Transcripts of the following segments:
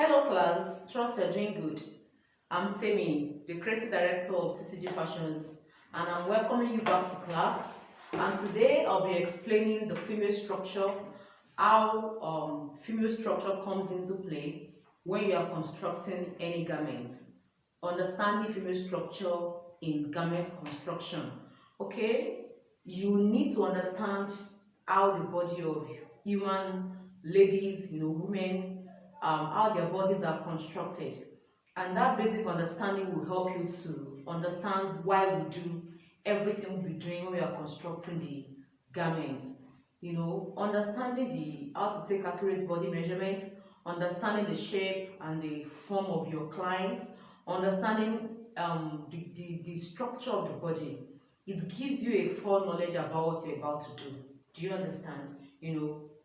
Hello class, trust you're doing good. I'm Temi, the creative director of TCG Fashions, and I'm welcoming you back to class. And today I'll be explaining the female structure, how female structure comes into play when you are constructing any garments. Understanding female structure in garment construction. Okay, you need to understand how the body of human ladies, women, how their bodies are constructed, and that basic understanding will help you to understand why we do everything we're doing when we are constructing the garment. Understanding the how to take accurate body measurements, understanding the shape and the form of your client, understanding the structure of the body. It gives you a full knowledge about what you're about to do. Do you understand? If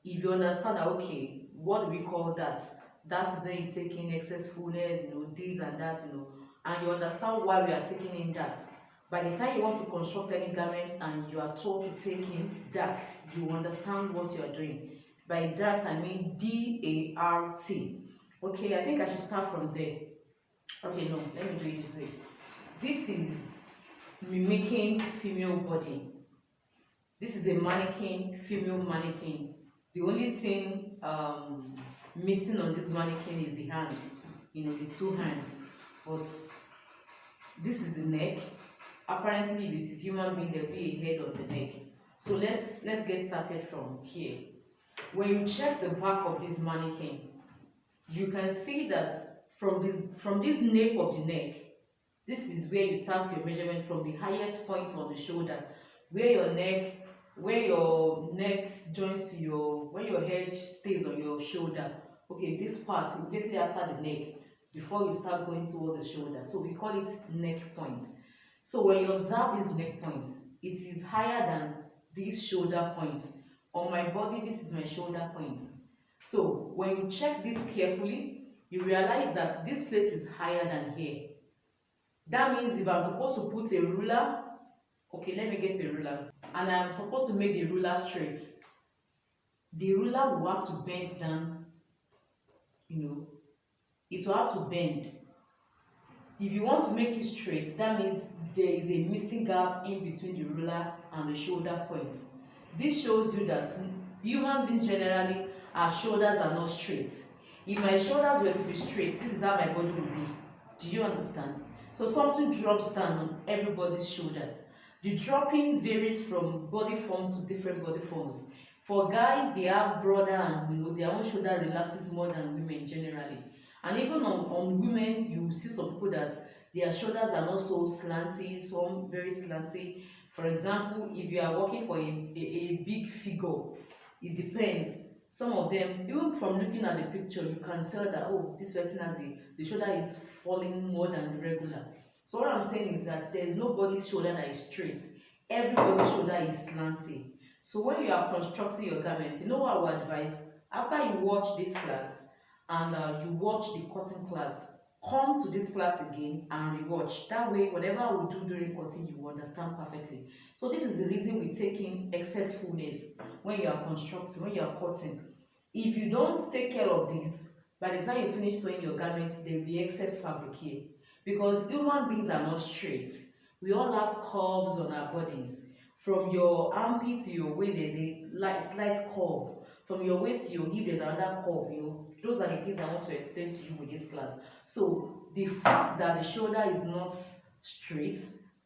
you understand that, okay, what do we call that? That is when you take in excess fullness, this and that, and you understand why we are taking in that. By the time you want to construct any garment and you are told to take in that, you understand what you are doing. By that I mean D-A-R-T. Okay, I think I should start from there. Okay, no, let me do it this way. This is mimicking female body. This is a mannequin, female mannequin. The only thing missing on this mannequin is the hand, the two hands. But this is the neck. Apparently, if it is human being, there'll be a head on the neck. So let's get started from here. When you check the back of this mannequin, you can see that from this nape of the neck, this is where you start your measurement from the highest point on the shoulder, where your neck joins to where your head stays on your shoulder. Okay, this part immediately after the neck, before you start going towards the shoulder. So we call it neck point. So when you observe this neck point, it is higher than this shoulder point. On my body, this is my shoulder point. So when you check this carefully, you realize that this place is higher than here. That means if I'm supposed to put a ruler, okay, let me get a ruler, and I'm supposed to make the ruler straight, the ruler will have to bend down, it will have to bend. If you want to make it straight, that means there is a missing gap in between the ruler and the shoulder point. This shows you that human beings generally, our shoulders are not straight. If my shoulders were to be straight, this is how my body would be. Do you understand? So something drops down on everybody's shoulder. The dropping varies from body form to different body forms. For guys, they have broader and their own shoulder relaxes more than women generally. And even on women, you see some people that their shoulders are not so slanty, some very slanty. For example, if you are working for a big figure, it depends. Some of them, even from looking at the picture, you can tell that, oh, this person has the shoulder is falling more than the regular. So what I'm saying is that there is nobody's shoulder that is straight. Everybody's shoulder is slanty. So when you are constructing your garment, you know what I would advise? After you watch this class and you watch the cutting class, come to this class again and rewatch. That way, whatever we do during cutting, you will understand perfectly. So this is the reason we take in excess fullness when you are constructing, when you are cutting. If you don't take care of this, by the time you finish sewing your garments, there will be excess fabric here. Because human beings are not straight. We all have curves on our bodies. From your armpit to your waist, there's a slight curve. From your waist to your hip, there's another curve. Those are the things I want to explain to you with this class. So the fact that the shoulder is not straight,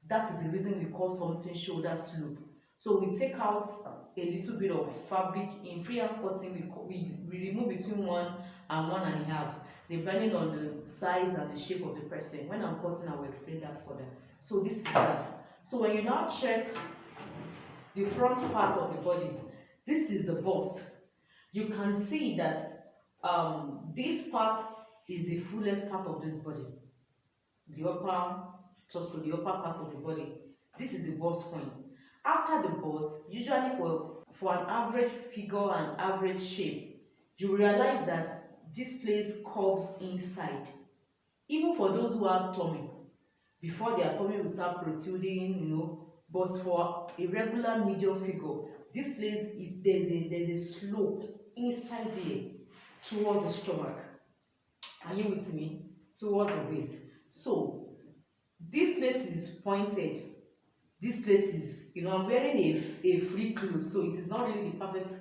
that is the reason we call something shoulder slope. So we take out a little bit of fabric. In freehand cutting, we remove between 1 and 1.5, depending on the size and the shape of the person. When I'm cutting, I will explain that further. So this is that. So when you now check the front part of the body, this is the bust. You can see that this part is the fullest part of this body. The upper torso, the upper part of the body. This is the bust point. After the bust, usually for an average figure and average shape, you realize that this place curves inside. Even for those who have tummy, before their tummy will start protruding, but for a regular medium figure, this place, there's a slope inside here towards the stomach. Are you with me? Towards the waist. So this place is pointed. This place is, I'm wearing a free clothes, so it is not really the perfect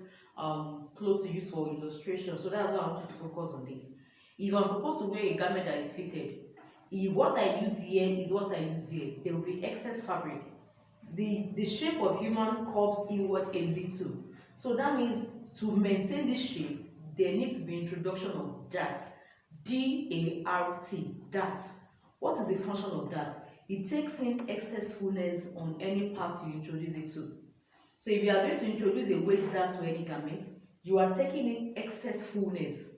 clothes to use for illustration. So that's why I want you to focus on this. If I'm supposed to wear a garment that is fitted, if what I use here is what I use here, there will be excess fabric. The shape of human curves inward a little. So that means to maintain this shape, there needs to be introduction of dart. D-A-R-T, dart. What is the function of that? It takes in excess fullness on any part you introduce it to. So if you are going to introduce a waist dart to any garment, you are taking in excess fullness,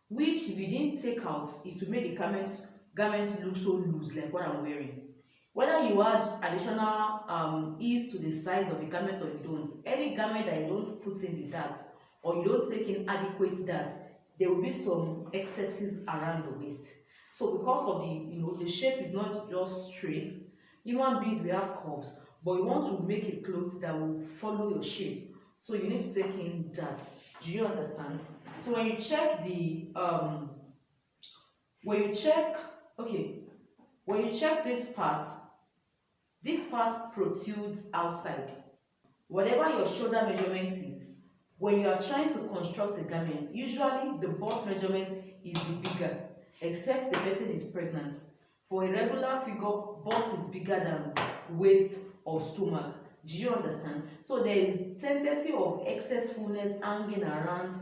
which if you didn't take out, it will make the garment look so loose like what I'm wearing. Whether you add additional ease to the size of the garment or you don't, any garment that you don't put in the dart or you don't take in adequate dart, there will be some excesses around the waist. So because of the shape is not just straight, human beings we have curves, but you want to make a cloth that will follow your shape. So you need to take in dart. Do you understand? So when you check this part protrudes outside. Whatever your shoulder measurement is, when you are trying to construct a garment, usually the bust measurement is bigger, except the person is pregnant. For a regular figure, bust is bigger than waist or stomach. Do you understand? So there is tendency of excess fullness hanging around,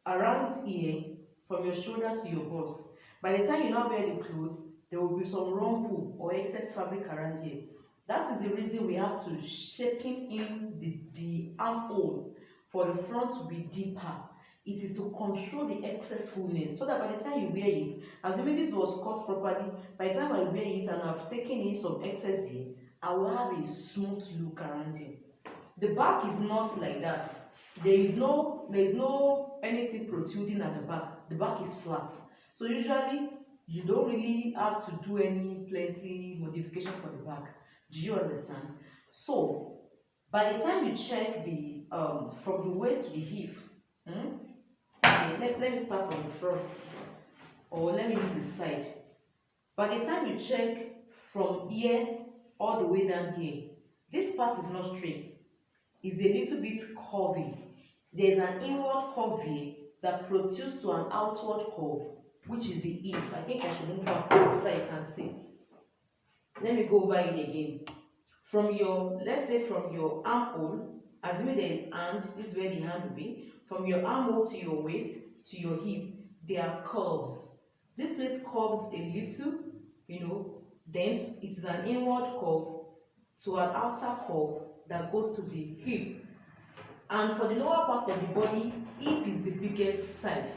around here from your shoulder to your bust. By the time you now wear the clothes, there will be some rumple or excess fabric around here. That is the reason we have to shaping in the armhole for the front to be deeper. It is to control the excess fullness so that by the time you wear it, assuming this was cut properly, by the time I wear it and I've taken in some excess here, I will have a smooth look around it. The back is not like that. There is no anything protruding at the back. The back is flat. So usually you don't really have to do any plenty modification for the back. Do you understand? So by the time you check the from the waist to the hip, okay, let me start from the front, or let me use the side. By the time you check from here all the way down here, this part is not straight. It's a little bit curvy. There's an inward curve here that protrudes to an outward curve, which is the hip. I think I should move back so that you can see. Let me go over it again. Let's say from your armhole, assuming there is hand, this is where the hand will be. From your armhole to your waist to your hip, there are curves. This place curves a little, then it is an inward curve to an outer curve that goes to the hip. And for the lower part of the body, hip is the biggest side.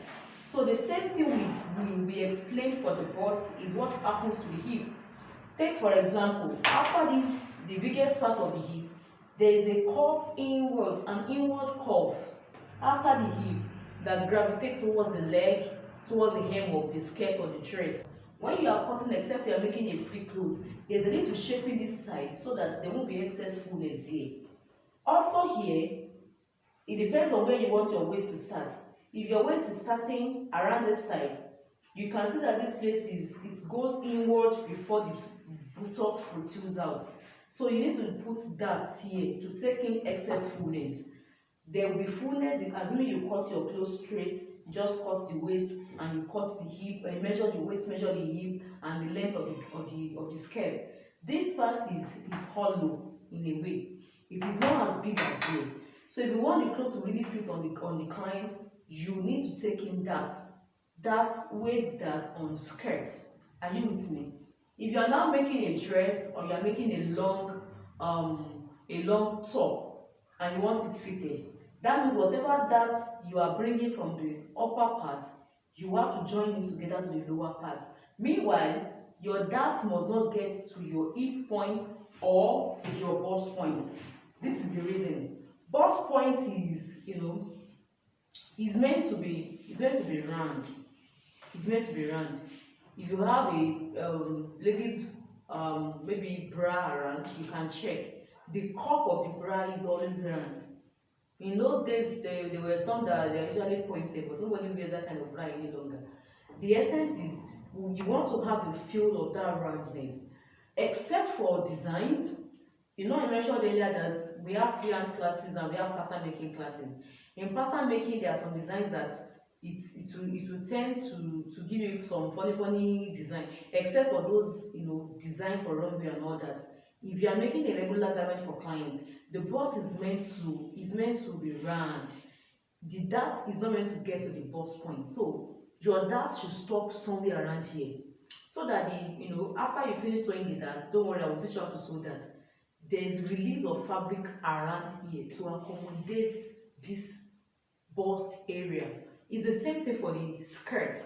So the same thing we explained for the bust is what happens to the hip. Take for example, after the biggest part of the hip, there is a curve inward, an inward curve after the hip that gravitates towards the leg, towards the hem of the skirt or the dress. When you are cutting, except you are making a free clothes, there's a need to shaping this side so that there won't be excess fullness here. Also here, it depends on where you want your waist to start. If your waist is starting around this side, you can see that this place it goes inward before the buttocks protrudes out. So you need to put that here to take in excess fullness. There will be fullness, assuming you cut your clothes straight, you just cut the waist and you cut the hip, and measure the waist, measure the hip, and the length of the skirt. This part is hollow in a way. It is not as big as here. So if you want the clothes to really fit on the client, you need to take in that waist dart on skirt. Are you with me? If you are now making a dress or you are making a long top and you want it fitted, that means whatever that you are bringing from the upper part, you have to join it together to the lower part. Meanwhile, your dart must not get to your hip point or your bust point. This is the reason. Bust point is meant to be round. It's meant to be round. If you have a ladies maybe bra around, you can check. The cup of the bra is always round. In those days, there were some that they are usually pointed, but nobody wears that kind of bra any longer. the essence is you want to have the feel of that roundness, except for designs. You know, I mentioned earlier that we have freehand classes and we have pattern making classes. In pattern making, there are some designs that it will tend to give you some funny design, except for those, you know, design for runway and all that. If you are making a regular garment for clients, the bust is meant to be round. The dart is not meant to get to the bust point, so your dart should stop somewhere around here, so that the, you know, after you finish sewing the dart, don't worry, I will teach you how to sew that. There is release of fabric around here to accommodate this bust area. It's the same thing for the skirt.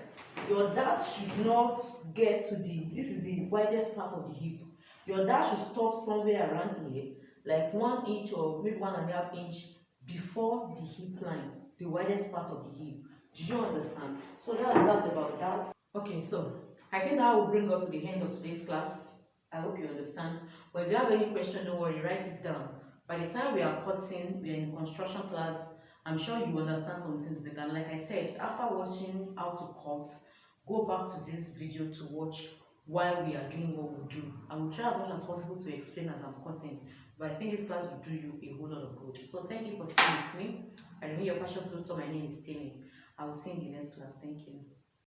Your dart should not get to the, this is the widest part of the hip. Your dart should stop somewhere around here, like 1 inch or maybe 1.5 inch before the hip line, the widest part of the hip. Do you understand? So that's that about that. Okay, so I think that will bring us to the end of today's class. I hope you understand. But if you have any question, don't worry, write it down. By the time we are cutting, we are in construction class, I'm sure you understand some things better. And like I said, after watching how to cut, go back to this video to watch why we are doing what we do. I will try as much as possible to explain as I'm cutting. But I think this class will do you a whole lot of good. So thank you for staying with me. I remain your fashion tutor. My name is Tini. I will see you in the next class. Thank you.